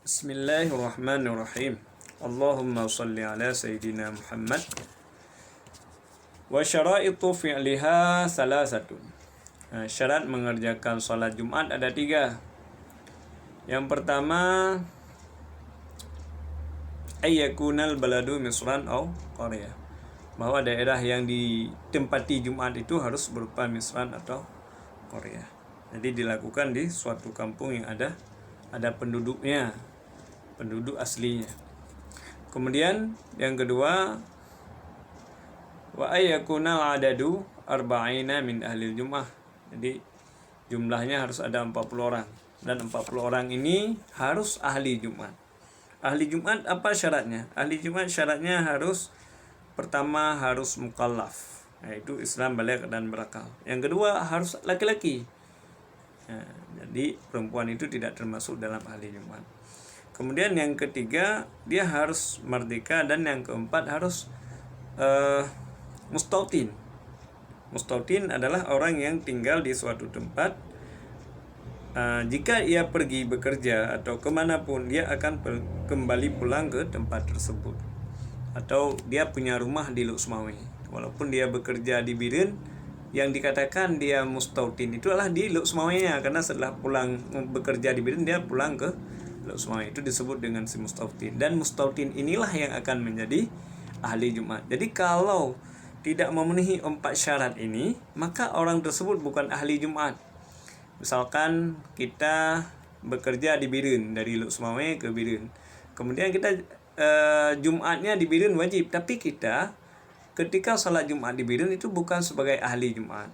Bismillahirrahmanirrahim. Allahumma salli ala Sayyidina Muhammad. Wa syara'itu fi'liha salasatun. Syarat mengerjakan salat Jumat ada 3. Yang pertama, ayyakunal baladu misran aw qaryah. Bahwa daerah yang ditempati Jumat itu harus berupa misran atau qaryah. Jadi dilakukan di suatu kampung yang ada penduduknya, penduduk aslinya. Kemudian yang kedua, wa ayyakunal adadu arba'ina min ahlil jum'ah. Jadi jumlahnya harus ada 40 orang, dan 40 orang ini harus ahli Jumat. Ahli Jumat apa syaratnya? Ahli Jumat syaratnya harus, pertama harus mukallaf, yaitu Islam baligh dan berakal. Yang kedua harus laki-laki. Jadi perempuan itu tidak termasuk dalam ahli Jumat. Kemudian yang ketiga, dia harus merdeka, dan yang keempat harus mustautin. Mustautin adalah orang yang tinggal di suatu tempat. Jika ia pergi bekerja atau kemanapun, dia akan kembali pulang ke tempat tersebut. Atau dia punya rumah di Luxmawi, walaupun dia bekerja di Biren, yang dikatakan dia mustautin itu adalah di Luxmawinya, karena setelah pulang bekerja di Biren, dia pulang ke Luxmawi. Itu disebut dengan si mustautin. Dan mustautin inilah yang akan menjadi ahli Jumat. Jadi kalau tidak memenuhi 4 syarat ini, maka orang tersebut bukan ahli Jumat. Misalkan kita bekerja di Biren, dari Luxmawi ke Biren, kemudian kita Jumatnya di Biren wajib, tapi kita ketika salat Jumat di Biren itu bukan sebagai ahli Jumat.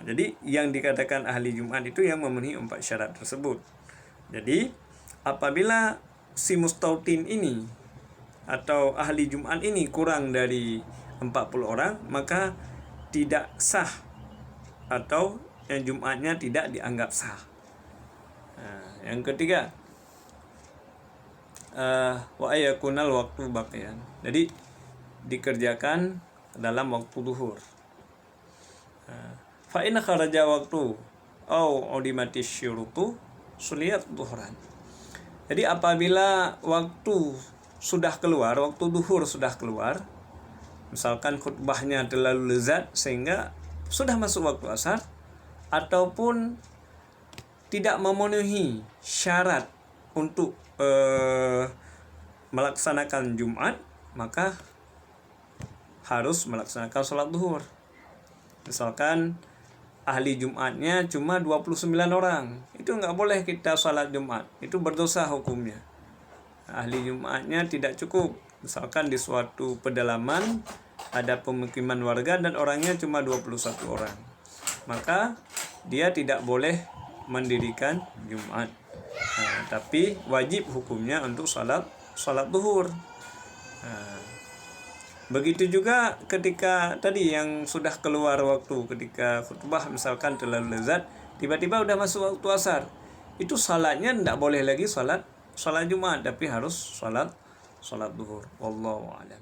Jadi yang dikatakan ahli Jumat itu yang memenuhi 4 syarat tersebut. Jadi apabila si mustautin ini atau ahli Jumat ini kurang dari 40 orang, maka tidak sah, atau yang Jumatnya tidak dianggap sah. Yang ketiga, wa ayakunal waktu baqiyan. Jadi dikerjakan dalam waktu duhur. Fa in kharaja waktu au udimati syurutu suliyat duhran. Jadi apabila waktu sudah keluar, waktu duhur sudah keluar, misalkan khutbahnya terlalu lezat sehingga sudah masuk waktu asar, ataupun tidak memenuhi syarat untuk melaksanakan Jumat, maka harus melaksanakan sholat duhur. Misalkan ahli Jumatnya cuma 29 orang, itu nggak boleh kita sholat Jumat, itu berdosa hukumnya. Ahli Jumatnya tidak cukup, misalkan di suatu pedalaman ada pemukiman warga dan orangnya cuma 21 orang, maka dia tidak boleh mendirikan Jumat. Tapi wajib hukumnya untuk sholat duhur. Begitu juga ketika tadi yang sudah keluar waktu, ketika khutbah misalkan terlalu lezat, tiba-tiba udah masuk waktu asar, itu salatnya tidak boleh lagi salat Jumat, tapi harus salat duhur. Wallahu a'lam.